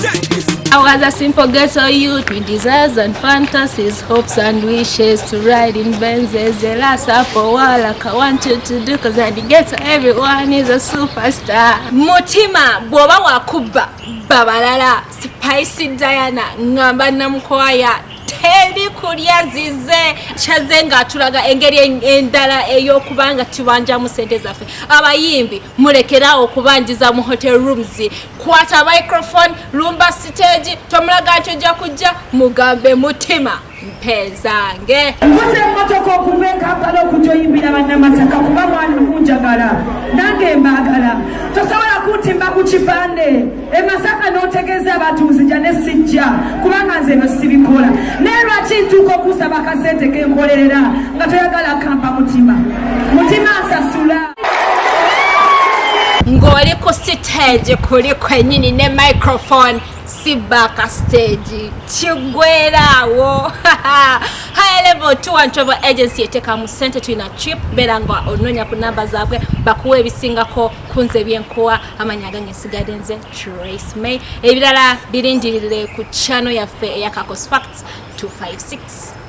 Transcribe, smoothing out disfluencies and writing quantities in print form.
I was a simple ghetto youth with desires and fantasies, hopes and wishes to ride in Benzes. The last apple like I wanted to do, cause at the ghetto everyone is a superstar. Mutima, Boba Wakuba, Babalala, Spicy Daina, Ngamba Namkwaya. Teri kuriya zize chazenga tulaga engeri endala eyokubanga tubanja mu sente zaffe abayimbi mulekera okubanjiza mu hotel rooms kwata microphone lumba stage tomulaga tojja kujja mugambe mutima mpezange muse motoko okuveka akala okujoyimbira bannamasaka kuba mwali kunjagala nange mbagala tosobola kutimba ku kipande emasaka n'otegeeza abatuuzi gya ne sijja kubanga nze no sibikola nerwaki ntuuka okusaba kasente kenkolerera nga toyagala kampa mutima asasula ng'oli ku stage kuli kwennyini ne microphone Sibaka stage chigwerawo high level 2 travel agency eteka mu center twina trip berangwa ononya ku namba zabwe bakuwe bisingako kunze byenkuwa amanyaga ngesigade nze Trace May ebirala birindirire ku channel yaffe ya Kakos Facts 256